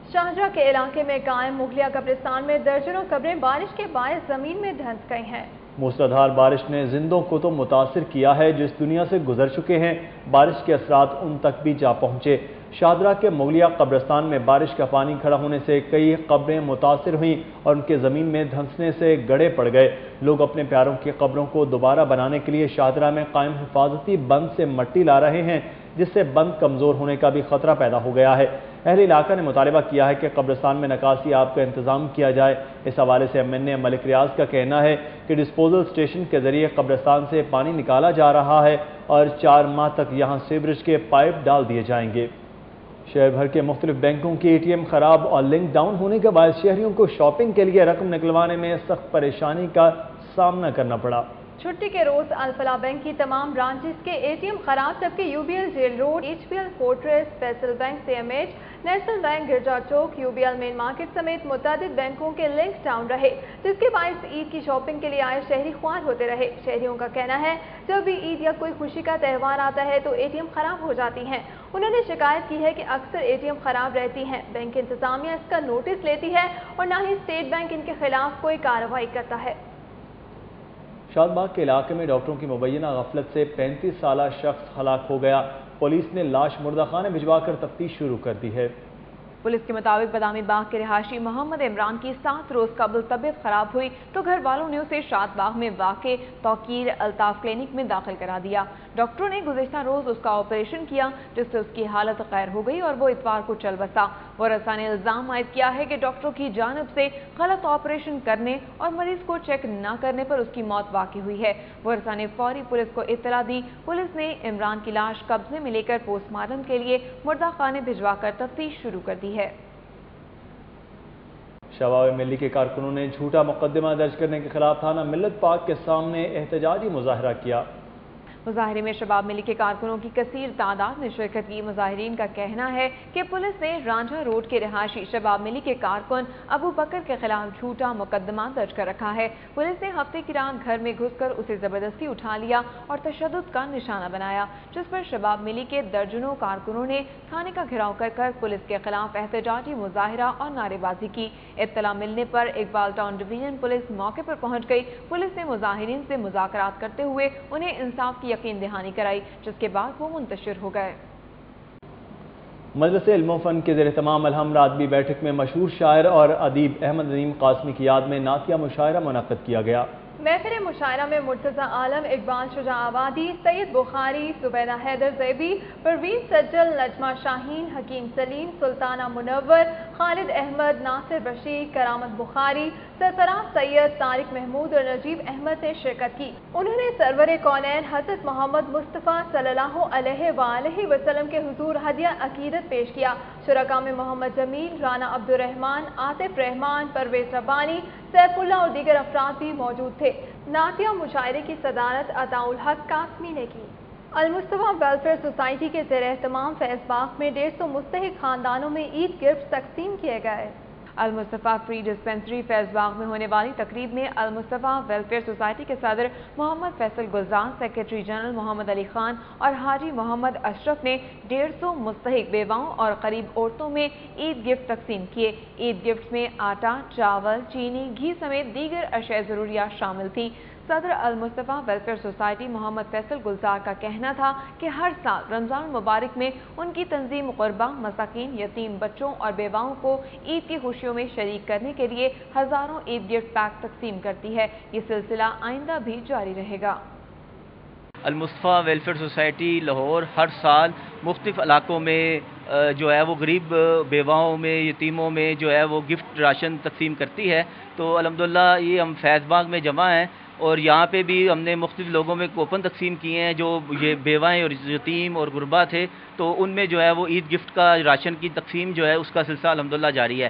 Speaker 8: शाहजहां के इलाके में कायम मुगलिया कब्रिस्तान में दर्जनों कब्रें बारिश के बायस जमीन में धंस गई हैं।
Speaker 1: मूसलाधार बारिश ने जिंदों को तो मुतासिर किया है जो इस दुनिया से गुजर चुके हैं, बारिश के असरात उन तक भी जा पहुंचे। शाहजहां के मुगलिया कब्रिस्तान में बारिश का पानी खड़ा होने से कई कब्रें मुतासिर हुईं और उनके ज़मीन में धंसने से गड़े पड़ गए। लोग अपने प्यारों की कब्रों को दोबारा बनाने के लिए शाहजहां में कायम हिफाजती बंद से मट्टी ला रहे हैं, जिससे बंद कमज़ोर होने का भी खतरा पैदा हो गया है। अहले इलाका ने मुतालबा किया है कि कब्रिस्तान में नकासी आब का इंतज़ाम किया जाए। इस हवाले से MNA मलिक रियाज का कहना है कि डिस्पोजल स्टेशन के जरिए कब्रिस्तान से पानी निकाला जा रहा है और 4 माह तक यहाँ सीवरेज के पाइप डाल दिए जाएंगे। شہر بھر کے مختلف بینکوں کے ATM خراب اور لنک ڈاؤن ہونے کے باعث شہریوں کو شاپنگ کے لیے رقم نکلوانے میں سخت پریشانی کا سامنا کرنا پڑا۔
Speaker 8: چھٹی کے روز الفلاح بینک کی تمام برانچز کے ATM خراب، جبکہ UBL jail road, HBL fortress, Faisal bank CMH، national bank Girja Chowk, UBL main market سمیت متعدد بینکوں کے لنک ڈاؤن رہے، جس کے باعث عید کی شاپنگ کے لیے آئے شہری خوار ہوتے رہے۔ شہریوں کا کہنا ہے جب بھی عید یا کوئی خوشی کا تہوار آتا ہے تو ATM خراب ہو جاتی ہیں۔ انہوں نے شکایت کی ہے کہ اکثر ATM خراب رہتی ہیں، بینک انتظامیہ اس کا نوٹس لیتی ہے اور نہ ہی اسٹیٹ بینک ان کے خلاف کوئی کارروائی کرتا ہے۔
Speaker 1: شاد باغ کے علاقے میں ڈاکٹروں کی مبینہ غفلت سے 35 سالہ شخص ہلاک ہو گیا۔ پولیس نے لاش مردہ خانے بھجوا کر تفتیش شروع کر دی ہے۔
Speaker 3: پولیس کے مطابق بادامی باغ کے رہائشی محمد عمران کی 7 روز قبل طبیعت خراب ہوئی تو گھر والوں نے اسے شاد باغ میں واقع توقیر الطاف کلینک میں داخل کرا دیا۔ ڈاکٹروں نے گزشتہ روز اس کا آپریشن کیا، جس سے اس کی حالت خیر ہو گئی اور وہ اتوار کو چل بسا۔ ورثہ نے الزام عائد کیا ہے کہ ڈاکٹروں کی جانب سے غلط آپریشن کرنے اور مریض کو چیک نہ کرنے پر اس کی موت واقع ہوئی ہے۔ ورثہ نے فوری پولیس کو اطلاع دی۔ پولیس نے عمران کی لاش قبضے میں لے کر پوسٹ مارٹم کے لیے مردہ خانے بھجوا کر تفتیش شروع کر دی ہے۔
Speaker 1: شباب ملی کے کارکنوں نے جھوٹا مقدمہ درج کرنے کے خلاف تھانہ ملت پاک کے سامنے احتجاجی مظاہرہ کیا۔
Speaker 3: مظاہرے میں شباب ملی کے کارکنوں کی کثیر تعداد نے شرکت کی۔ مظاہرین کا کہنا ہے کہ پولیس نے رانجھا روڈ کے رہائشی شباب ملی کے کارکن ابو بکر کے خلاف جھوٹا مقدمہ درج کر رکھا ہے۔ پولیس نے ہفتے کی رات گھر میں گھس کر اسے زبردستی اٹھا لیا اور تشدد کا نشانہ بنایا، جس پر شباب ملی کے درجنوں کارکنوں نے تھانے کا گھراؤ کر پولیس کے خلاف احتجاجی مظاہرہ اور نعرے بازی کی۔ اطلاع ملنے پر اقبال ٹاؤن ڈویژن پولیس موقع پر پہنچ گئی۔ پولیس نے مظاہرین سے مذاکرات کرتے ہوئے انہیں انصاف کی یقین دہانی کرائی، جس کے بعد وہ منتشر ہو گئے۔
Speaker 1: مجلس علم و فن کے زیر اہتمام الہم راتبی بیٹھک میں مشہور شاعر اور ادیب احمد ندیم قاسمی کی یاد میں نعتیہ مشاعرہ منعقد کیا گیا۔
Speaker 8: محفل مشاعرہ میں مرتضی عالم، اقبال شجاع آبادی، سید بخاری، زبیدہ حیدر زیبی، پروین سجل، نجمہ شاہین، حکیم سلیم، سلطانہ منور، خالد احمد، ناصر بشیر، کرامت بخاری، سرفراز سید، طارق محمود اور نجیب احمد نے شرکت کی۔ انہوں نے سرور کونین حضرت محمد مصطفیٰ صلی اللہ علیہ وآلہ وسلم کے حضور ہدیہ عقیدت پیش کیا۔ شرکا میں محمد جمیل، رانا عبد الرحمن، عاطف رحمان، پرویز ربانی، سیف اللہ اور دیگر افراد بھی موجود تھے۔ نعتیہ مشاعرے کی صدارت عطاء الحق قاسمی نے کی۔ المصطفیٰ ویلفیئر سوسائٹی کے زیر اہتمام فیض باغ میں 150 مستحق خاندانوں میں عید گفٹ تقسیم کیے گئے۔
Speaker 3: المصطفیٰ فری ڈسپنسری فیض باغ میں ہونے والی تقریب میں المصطفیٰ ویلفیئر سوسائٹی کے صدر محمد فیصل گلزار، سیکریٹری جنرل محمد علی خان اور حاجی محمد اشرف نے 150 مستحق بیواؤں اور قریب عورتوں میں عید گفٹ تقسیم کیے۔ عید گفٹ میں آٹا، چاول، چینی، گھی سمیت دیگر اشیاء ضروریات شامل تھیں۔ صدر المصطفیٰ ویلفیئر سوسائٹی محمد فیصل گلزار کا کہنا تھا کہ ہر سال رمضان المبارک میں ان کی تنظیم غربا، مساکین، یتیم بچوں اور بیواؤں کو عید کی خوشیوں میں شریک کرنے کے لیے ہزاروں عید گفٹ پیک تقسیم کرتی ہے۔ یہ سلسلہ آئندہ بھی جاری رہے گا۔
Speaker 6: المصطفیٰ ویلفیئر سوسائٹی لاہور ہر سال مختلف علاقوں میں جو ہے وہ غریب بیواؤں میں، یتیموں میں جو ہے وہ گفٹ راشن تقسیم کرتی ہے۔ تو الحمدللہ یہ ہم فیض باغ میں جمع ہیں اور یہاں پہ بھی ہم نے مختلف لوگوں میں کوپن تقسیم کیے ہیں جو یہ بیوائیں اور یتیم اور غربا تھے، تو ان میں جو ہے وہ عید گفٹ کا راشن کی تقسیم جو ہے اس کا سلسلہ الحمدللہ جاری ہے۔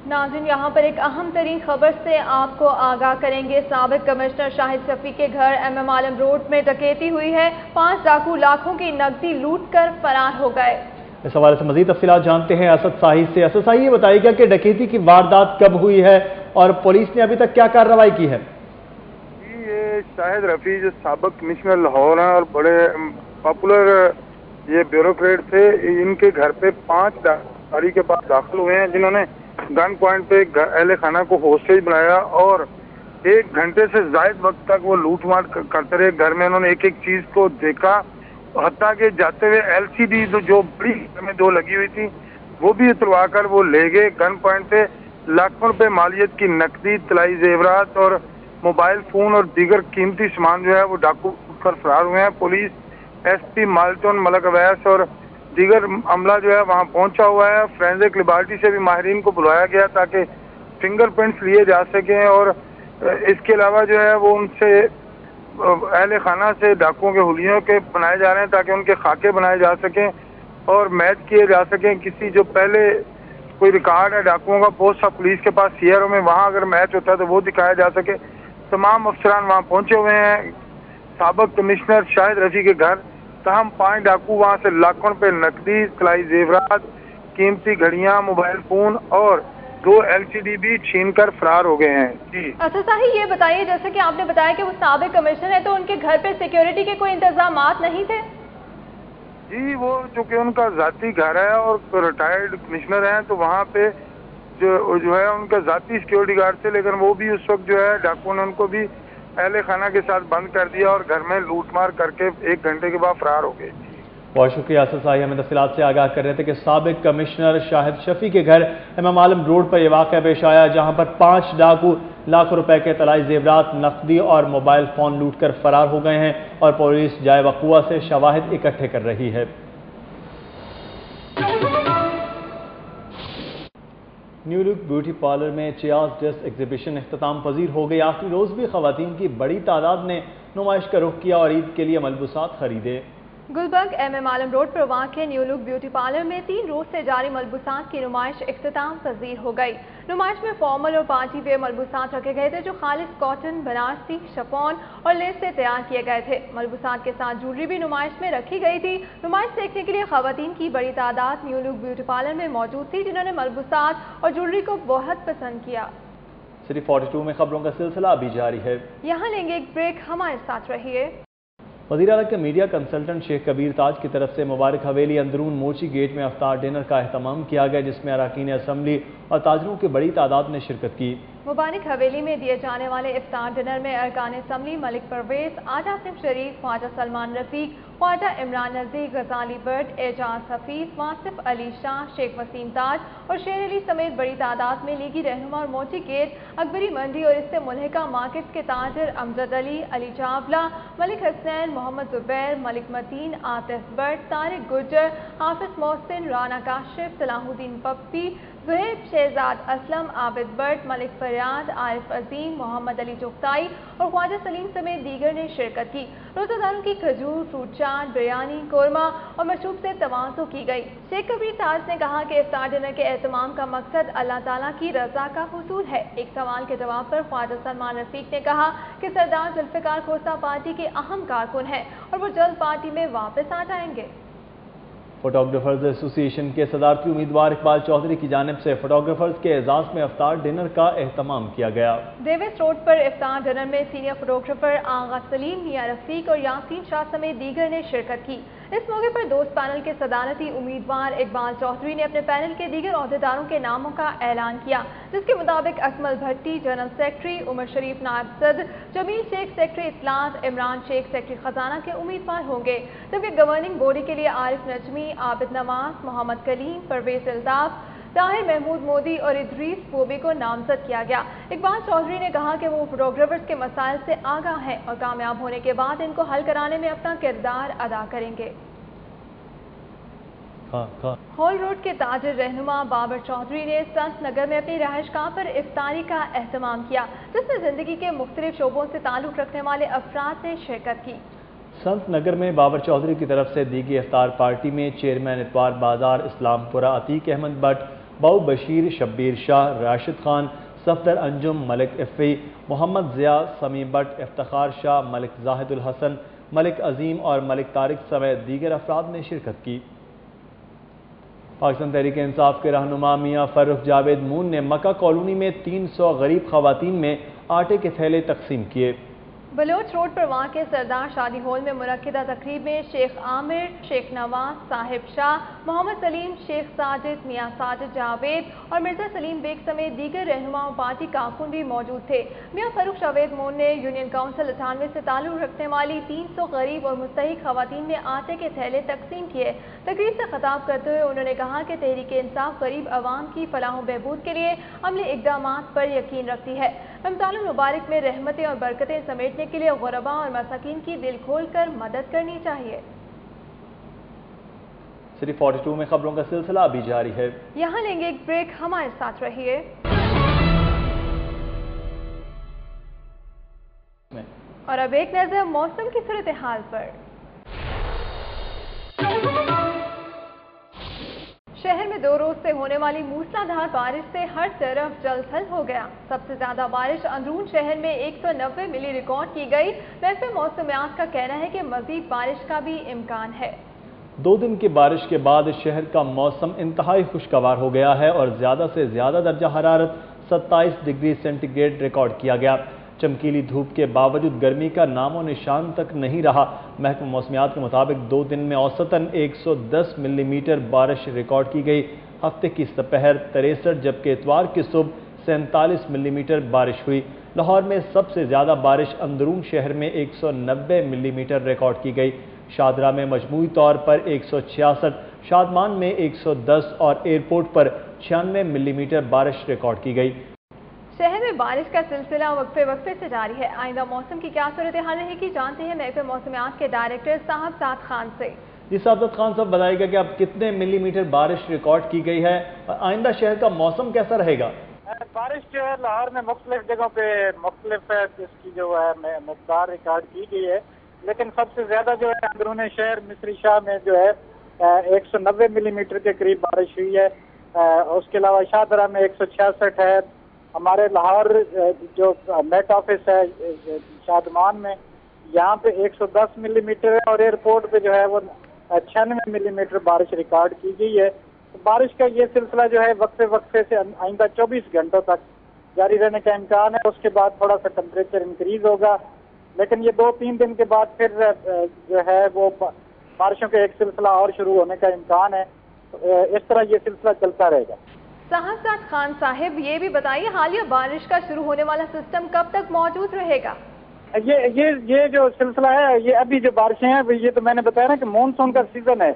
Speaker 8: ناظرین، یہاں پر ایک اہم ترین خبر سے آپ کو آگاہ کریں گے۔ سابق کمشنر شاہد شفیع کے گھر MM عالم روڈ میں ڈکیتی ہوئی ہے۔ 5 ڈاکو لاکھوں کی نقدی لوٹ کر فرار ہو گئے۔
Speaker 1: اس حوالے سے مزید تفصیلات جانتے ہیں اسد صاحب سے۔ اسد صاحب، یہ بتائیے گا کہ ڈکیتی کی واردات کب ہوئی ہے اور پولیس نے ابھی تک کیا کارروائی کی ہے؟
Speaker 7: یہ شاہد رفیع جو سابق کمشنر لاہور ہیں اور بڑے پاپولر یہ بیوروکریٹ تھے، ان کے گھر پہ 5 داری کے بعد داخل ہوئے ہیں، جنہوں نے گن پوائنٹ پہ اہل خانہ کو ہوسٹیج بنایا اور 1 گھنٹے سے زائد وقت تک وہ لوٹ مار کرتے رہے۔ گھر میں انہوں نے ایک ایک چیز کو دیکھا، حتیٰ کہ جاتے ہوئے LCD جو بڑی میں 2 لگی ہوئی تھی وہ بھی اتروا کر وہ لے گئے۔ گن پوائنٹ پہ لاکھوں روپے مالیت کی نقدی، طلائی زیورات اور موبائل فون اور دیگر قیمتی سامان جو ہے وہ ڈاکو کر فرار ہوئے ہیں۔ پولیس SP مالٹون، ملک اویس اور دیگر عملہ جو ہے وہاں پہنچا ہوا ہے۔ فورینزک لیبارٹری سے بھی ماہرین کو بلایا گیا تاکہ فنگر پرنٹس لیے جا سکیں اور اس کے علاوہ جو ہے وہ ان سے اہل خانہ سے ڈاکوؤں کے حلیوں کے بنائے جا رہے ہیں تاکہ ان کے خاکے بنائے جا سکیں اور میچ کیے جا سکیں. کسی جو پہلے کوئی ریکارڈ ہے ڈاکوؤں کا پوسٹ آف پولیس کے پاس سیئروں میں، وہاں اگر میچ ہوتا ہے تو وہ دکھایا جا سکے. تمام افسران وہاں پہنچے ہوئے ہیں. سابق کمشنر شاہد رفیع کے گھر تاہم 5 ڈاکو وہاں سے لاکھوں روپے نقدی، کلائی زیورات، قیمتی گھڑیاں، موبائل فون اور 2 LCD بھی چھین کر فرار ہو گئے ہیں. جی
Speaker 8: اچھا صاحب، یہ بتائیے جیسے کہ آپ نے بتایا کہ وہ سابق کمشنر ہے تو ان کے گھر پہ سیکیورٹی کے کوئی انتظامات نہیں تھے؟
Speaker 7: جی وہ چونکہ ان کا ذاتی گھر ہے اور ریٹائرڈ کمشنر ہیں تو وہاں پہ جو ہے ان کا ذاتی سیکیورٹی گارڈ تھے، لیکن وہ بھی اس وقت جو ہے ڈاکوؤں نے ان کو بھی اہل خانہ کے ساتھ بند کر دیا اور گھر میں لوٹ مار کر کے 1 گھنٹے کے بعد فرار ہو گئے.
Speaker 1: بہت شکریہ اسد صاحب، ہمیں تفصیلات سے آگاہ کر رہے تھے کہ سابق کمشنر شاہد شفیع کے گھر امام عالم روڈ پر یہ واقعہ پیش آیا جہاں پر 5 ڈاکو لاکھوں روپے کے طلائی زیورات، نقدی اور موبائل فون لوٹ کر فرار ہو گئے ہیں اور پولیس جائے وقوع سے شواہد اکٹھے کر رہی ہے. نیو لک بیوٹی پارلر میں چیاز ڈریس ایگزیبیشن اختتام پذیر ہو گئی. آخری روز بھی خواتین کی بڑی تعداد نے نمائش کا رخ کیا اور عید کے لیے ملبوسات خریدے.
Speaker 8: گلبرگ MM عالم روڈ پر واقع نیو لک بیوٹی پارلر میں 3 روز سے جاری ملبوسات کی نمائش اختتام پذیر ہو گئی. نمائش میں فارمل اور پارٹی ویئر ملبوسات رکھے گئے تھے جو خالص کاٹن، بنارسی، شفون اور لیس سے تیار کیے گئے تھے. ملبوسات کے ساتھ جویلری بھی نمائش میں رکھی گئی تھی. نمائش دیکھنے کے لیے خواتین کی بڑی تعداد نیو لک بیوٹی پارلر میں موجود تھی جنہوں نے ملبوسات اور جویلری کو بہت پسند کیا.
Speaker 1: سری 42 میں خبروں کا سلسلہ ابھی جاری ہے.
Speaker 8: یہاں لیں گے ایک بریک، ہمارے ساتھ رہیے.
Speaker 1: وزیر اعلیٰ کے میڈیا کنسلٹنٹ شیخ کبیر تاج کی طرف سے مبارک حویلی اندرون موچی گیٹ میں افطار ڈنر کا اہتمام کیا گیا جس میں اراکین اسمبلی اور تاجروں کی بڑی تعداد نے شرکت کی.
Speaker 8: مبارک حویلی میں دیے جانے والے افطار ڈنر میں ارکان اسمبلی ملک پرویز، آج آصف شریف، خواجہ سلمان رفیق، خواجہ عمران نذیر، غزالی بٹ، اعجاز حفیظ، واصف علی شاہ، شیخ وسیم تاج اور شیر علی سمیت بڑی تعداد میں لیگی رہنما اور موچی گیٹ، اکبری منڈی اور اس سے ملحقہ مارکیٹس کے تاجر امجد علی، علی چاولہ، ملک حسین، محمد زبیر، ملک متین، عاطف بٹ، طارق گجر، حافظ محسن، رانا کاشف، صلاح الدین پپی، زہیب شہزاد اسلم، عابد بٹ، ملک فریاد، عارف عظیم، محمد علی چغتائی اور خواجہ سلیم سمیت دیگر نے شرکت کی. روزہ داروں کی کھجور، فروٹ چاٹ، بریانی، قورمہ اور مشروب سے تواضع کی گئی. شیخ کبیر تاج نے کہا کہ افطار ڈنر کے اہتمام کا مقصد اللہ تعالیٰ کی رضا کا حصول ہے. ایک سوال کے جواب پر خواجہ سلمان رفیق نے کہا کہ سردار ذوالفقار کھوسہ پارٹی کے اہم کارکن ہیں اور وہ جلد پارٹی میں واپس آ جائیں گے.
Speaker 1: فوٹوگرافرز ایسوسی ایشن کے صدارتی امیدوار اقبال چودھری کی جانب سے فوٹوگرافرز کے اعزاز میں افطار ڈنر کا اہتمام کیا گیا.
Speaker 8: ڈیوس روڈ پر افطار ڈنر میں سینئر فوٹوگرافر آغا سلیم، میاں رفیق اور یاسین شاہ سمیت دیگر نے شرکت کی. اس موقع پر دوست پینل کے صدارتی امیدوار اقبال چودھری نے اپنے پینل کے دیگر عہدیداروں کے ناموں کا اعلان کیا جس کے مطابق اکمل بھٹی جنرل سیکرٹری، عمر شریف نائب صدر، جمیل شیخ سیکرٹری اطلاعات، عمران شیخ سیکرٹری خزانہ کے امیدوار ہوں گے، جبکہ گورننگ باڈی کے لیے عارف نجمی، عابد نواز، محمد کلیم، پرویز الطاف، طاہر محمود مودی اور ادریس بوبی کو نامزد کیا گیا. اقبال چودھری نے کہا کہ وہ فوٹوگرافرز کے مسائل سے آگاہ ہیں اور کامیاب ہونے کے بعد ان کو حل کرانے میں اپنا کردار ادا کریں گے. ہال روڈ کے تاجر رہنما بابر چودھری نے سنت نگر میں اپنی رہائش گاہ پر افطاری کا اہتمام کیا جس میں زندگی کے مختلف شعبوں سے تعلق رکھنے والے افراد نے شرکت کی.
Speaker 1: سنت نگر میں بابر چودھری کی طرف سے دی گئی افطار پارٹی میں چیئرمین اتوار بازار اسلام پورہ عتیق احمد بٹ، باؤ بشیر، شبیر شاہ، راشد خان، صفدر انجم، ملک افی، محمد ضیاء، سمی بٹ، افتخار شاہ، ملک زاہد الحسن، ملک عظیم اور ملک طارق سمیت دیگر افراد نے شرکت کی. پاکستان تحریک انصاف کے رہنما میاں فرخ جاوید مون نے مکہ کالونی میں 300 غریب خواتین میں آٹے کے تھیلے تقسیم کیے.
Speaker 8: بلوچ روڈ پر واقع سردار شادی ہال میں منعقدہ تقریب میں شیخ عامر، شیخ نواز، صاحب شاہ، محمد سلیم، شیخ ساجد، میاں ساجد جاوید اور مرزا سلیم بیگ سمیت دیگر رہنما و پارٹی کارکن بھی موجود تھے. میاں فاروق جاوید مون نے یونین کونسل 98 سے تعلق رکھنے والی 300 غریب اور مستحق خواتین میں آٹے کے تھیلے تقسیم کیے. تقریب سے خطاب کرتے ہوئے انہوں نے کہا کہ تحریک انصاف غریب عوام کی فلاح و بہبود کے لیے عملی اقدامات پر یقین رکھتی ہے. رمضان المبارک میں رحمتیں اور برکتیں سمیٹنے کے لیے غرباء اور مساکین کی دل کھول کر مدد کرنی چاہیے.
Speaker 1: سری 42 میں خبروں کا سلسلہ ابھی جاری ہے.
Speaker 8: یہاں لیں گے ایک بریک، ہمارے ساتھ رہیے. और अब एक नजर मौसम की सूरत हाल पर। शहर में 2 रोज से होने वाली मूसलाधार बारिश से हर तरफ जलथल हो गया। सबसे ज्यादा बारिश अंदरून शहर में 190 मिली रिकॉर्ड की गई। वैसे मौसमियात का कहना है कि मजीद बारिश का भी इम्कान है।
Speaker 1: 2 दिन की बारिश के बाद शहर का मौसम इंतहाई खुशगवार हो गया है और ज़्यादा से ज़्यादा दर्जा हरारत 27 डिग्री सेंटीग्रेड रिकॉर्ड किया गया। चमकीली धूप के बावजूद गर्मी का नामो निशान तक नहीं रहा। महकमा मौसमियात के मुताबिक 2 दिन में औसतन 110 मिलीमीटर बारिश रिकॉर्ड की गई। हफ्ते की दोपहर 63 जबकि इतवार की सुबह 47 मिलीमीटर बारिश हुई। लाहौर में सबसे ज़्यादा बारिश अंदरून शहर में 190 मिलीमीटर रिकॉर्ड की गई। शादरा में मजमूई तौर पर 166, शादमान में 110 और एयरपोर्ट पर 96 मिलीमीटर बारिश रिकॉर्ड की गई।
Speaker 8: शहर में बारिश का सिलसिला वक्फे से जारी है। आइंदा मौसम की क्या सूरत हाल रहेगी, जानते हैं महकमे मौसमियात के डायरेक्टर साहबजाद खान से।
Speaker 1: जी साहबजाद खान साहब, बताइएगा कि अब कितने मिलीमीटर बारिश रिकॉर्ड की गई है और आइंदा शहर का मौसम कैसा रहेगा?
Speaker 9: बारिश जो है लाहौर में मुख्तलिफ जगहों पे मुख्तलिफ इसकी जो है मकदार रिकॉर्ड की गई है, लेकिन सबसे ज्यादा जो है अंदरून शहर मिस्री शाह में जो है 190 मिलीमीटर के करीब बारिश हुई है। उसके अलावा शाहदरा में 166 है। हमारे लाहौर जो मेट ऑफिस है शादमान में, यहाँ पे 110 मिलीमीटर है और एयरपोर्ट पे जो है वो 96 मिलीमीटर बारिश रिकॉर्ड की गई है। तो बारिश का ये सिलसिला जो है वक्फे से आइंदा 24 घंटों तक जारी रहने का इम्कान है। उसके बाद थोड़ा सा टेम्परेचर इंक्रीज होगा, लेकिन ये 2-3 दिन के बाद फिर जो है वो बारिशों का एक सिलसिला और शुरू होने का इम्कान है। तो इस तरह ये सिलसिला चलता रहेगा।
Speaker 8: साहबजाद खान साहिब, ये भी बताइए हालिया बारिश का शुरू होने वाला सिस्टम कब तक मौजूद रहेगा?
Speaker 9: ये जो सिलसिला है, ये अभी जो बारिशें हैं, ये तो मैंने बताया ना कि मानसून का सीजन है।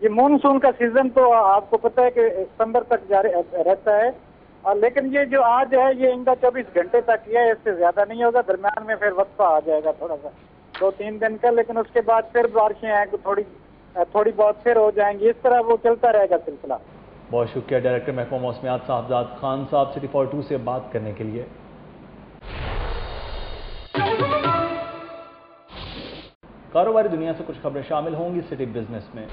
Speaker 9: ये मानसून का सीजन तो आपको पता है कि सितंबर तक जारी रहता है, और लेकिन ये जो आज है ये इनका 24 घंटे तक ही है, इससे ज्यादा नहीं होगा। दरम्यान में फिर वक्फा आ जाएगा थोड़ा सा 2-3 दिन का, लेकिन उसके बाद फिर बारिशें हैं थोड़ी बहुत फिर हो जाएंगी। इस तरह वो चलता रहेगा सिलसिला।
Speaker 1: बहुत शुक्रिया डायरेक्टर महकमा मौसमियात साहबजाद खान साहब सिटी 42 से बात करने के लिए। कारोबारी दुनिया से कुछ खबरें शामिल होंगी सिटी बिजनेस में।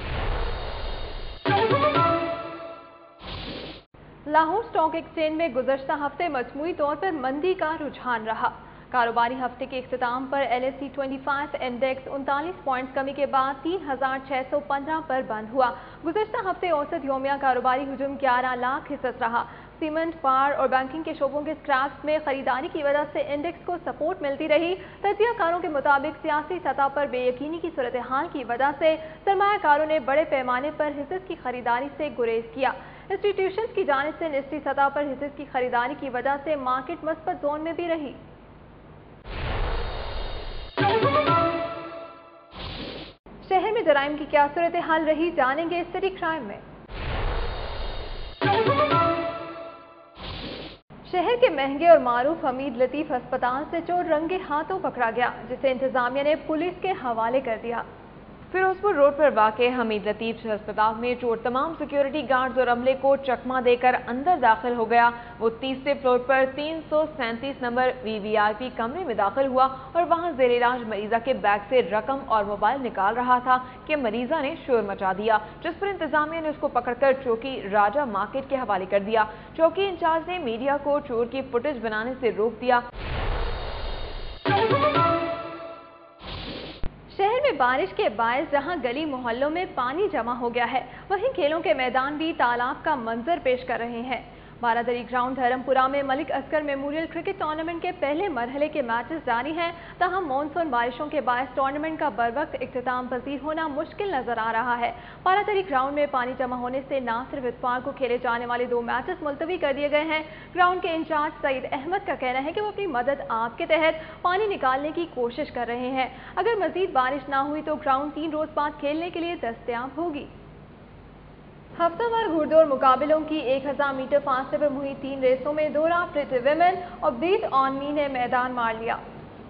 Speaker 8: लाहौर स्टॉक एक्सचेंज में गुज़श्ता हफ्ते मजमूई तौर पर मंदी का रुझान रहा। कारोबारी हफ्ते के इख्तिताम पर LSE 25 इंडेक्स 39 पॉइंट्स कमी के बाद 3615 पर बंद हुआ। गुज़श्ता हफ्ते औसत योमिया कारोबारी हुजूम 11 लाख हिस्सस रहा। सीमेंट, पार और बैंकिंग के शोबों के स्क्रैप्स में खरीदारी की वजह से इंडेक्स को सपोर्ट मिलती रही। तजियाकारों के मुताबिक सियासी सतह पर बेयकीनी की सूरत हाल की वजह से सरमायाकारों ने बड़े पैमाने पर हिस्सेस की खरीदारी से गुरेज किया। इंस्टीट्यूशंस की जानिब से निचली सतह पर हिस्सेस की खरीदारी की वजह से मार्केट मस्बत जोन में भी रही। शहर में जराइम की क्या सूरत हाल रही, जानेंगे सिटी क्राइम में। शहर के महंगे और मारूफ हमीद लतीफ अस्पताल से चोर रंगे हाथों पकड़ा गया, जिसे इंतजामिया ने पुलिस के हवाले कर दिया। फिरोजपुर रोड पर वाक़े हमीद लतीफ अस्पताल में चोर तमाम सिक्योरिटी गार्ड्स और अमले को चकमा देकर अंदर दाखिल हो गया। वो तीसरे फ्लोर पर 337 नंबर VVIP कमरे में दाखिल हुआ और वहां जेर इलाज मरीजा के बैग से रकम और मोबाइल निकाल रहा था कि मरीजा ने शोर मचा दिया, जिस पर इंतजामिया ने उसको पकड़कर चौकी राजा मार्केट के हवाले कर दिया। चौकी इंचार्ज ने मीडिया को चोर की फुटेज बनाने से रोक दिया। शहर में बारिश के बायस जहां गली मोहल्लों में पानी जमा हो गया है, वहीं खेलों के मैदान भी तालाब का मंजर पेश कर रहे हैं। बारादरी ग्राउंड धर्मपुरा में Malik Asghar memorial cricket tournament के पहले मरहले के मैचेस जारी हैं। तहम मानसून बारिशों के बायस टूर्नामेंट का बरवक्त इख्तिताम पजीर होना मुश्किल नजर आ रहा है। बारादरी ग्राउंड में पानी जमा होने से न सिर्फ इतवार को खेले जाने वाले 2 मैचेस मुलतवी कर दिए गए हैं। ग्राउंड के इंचार्ज सईद अहमद का कहना है कि वो अपनी मदद आप के तहत पानी निकालने की कोशिश कर रहे हैं। अगर मजीद बारिश ना हुई तो ग्राउंड 3 रोज बाद खेलने के लिए दस्तयाब होगी। हफ्तावार घुड़दौड़ मुकाबलों की 1000 मीटर फासले पर मुहित 3 रेसों में दोरा प्रिटी विमेन और बीट ऑन मी ने मैदान मार लिया।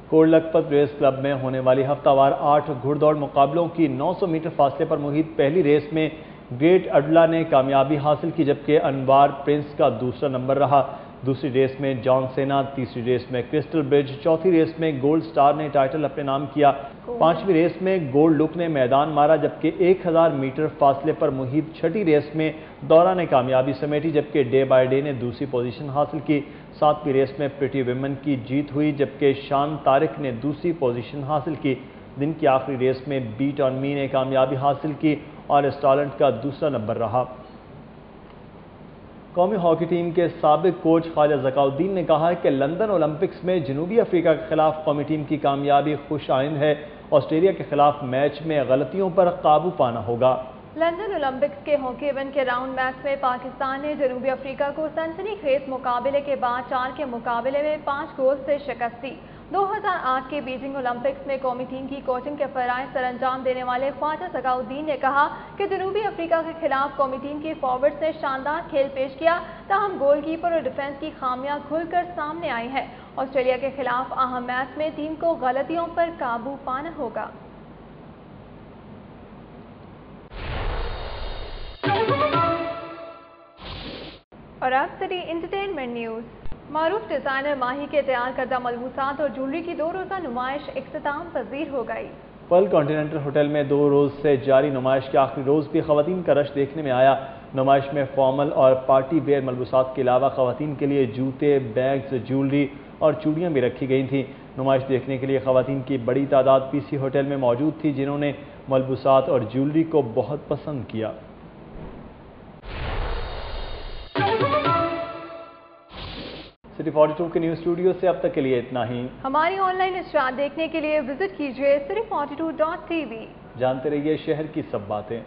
Speaker 1: कोट लखपत रेस क्लब में होने वाली हफ्तावार 8 घुड़दौड़ मुकाबलों की 900 मीटर फासले पर मुहित पहली रेस में ग्रेट अडला ने कामयाबी हासिल की, जबकि अनवार प्रिंस का दूसरा नंबर रहा। दूसरी रेस में जॉन सेना, तीसरी रेस में क्रिस्टल ब्रिज, चौथी रेस में गोल्ड स्टार ने टाइटल अपने नाम किया। पांचवी रेस में गोल्ड लुक ने मैदान मारा, जबकि 1000 मीटर फासले पर मुहिब छठी रेस में दौरा ने कामयाबी समेटी, जबकि डे बाय डे ने दूसरी पोजीशन हासिल की। सातवीं रेस में प्रिटी विमेन की जीत हुई, जबकि शान तारिक ने दूसरी पोजीशन हासिल की। दिन की आखिरी रेस में बीट ऑन मी ने कामयाबी हासिल की और स्टॉलेंट का दूसरा नंबर रहा। कौमी हॉकी टीम के साबिक कोच ख्वाजा ज़काउद्दीन ने कहा है कि लंदन ओलंपिक्स में जनूबी अफ्रीका के खिलाफ कौमी टीम की कामयाबी खुश आइंद है। ऑस्ट्रेलिया के खिलाफ मैच में गलतियों पर काबू पाना होगा।
Speaker 8: लंदन ओलंपिक्स के हॉकी इवेंट के राउंड मैच में पाकिस्तान ने जनूबी अफ्रीका को सनसनीखेज मुकाबले के बाद 4 के मुकाबले में 5 गोल से शिकस्त दी। 2008 के बीजिंग ओलंपिक्स में कौमी टीम की कोचिंग के फराइज सर अंजाम देने वाले ख्वाजा ज़काउद्दीन ने कहा कि जनूबी अफ्रीका के खिलाफ कौमी टीम के फॉरवर्ड्स ने शानदार खेल पेश किया, ताहम गोलकीपर और डिफेंस की खामियां खुलकर सामने आई हैं। ऑस्ट्रेलिया के खिलाफ अहम मैच में टीम को गलतियों पर काबू पाना होगा। और अब सिटी एंटरटेनमेंट न्यूज़। मारूफ डिजाइनर माही के तैयार करदा मलबूसात और ज्वेलरी की 2 रोज़ा नुमाइश इख्तिताम पजीर हो गई।
Speaker 1: पर्ल कॉन्टिनेंटल होटल में 2 रोज़ से जारी नुमाइश के आखिरी रोज़ भी खवातीन का रश देखने में आया। नुमाइश में फॉर्मल और पार्टी वेयर मलबूसात के अलावा खवातीन के लिए जूते, बैग्स, ज्वेलरी और चूड़ियाँ भी रखी गई थीं। नुमाइश देखने के लिए खवातीन की बड़ी तादाद पीसी होटल में मौजूद थी, जिन्होंने मलबूसात और ज्वेलरी को बहुत पसंद किया। सिटी 42 के न्यूज़ स्टूडियो से अब तक के लिए इतना ही।
Speaker 8: हमारी ऑनलाइन इश्तिहार देखने के लिए विजिट कीजिए city42.tv।
Speaker 1: जानते रहिए शहर की सब बातें।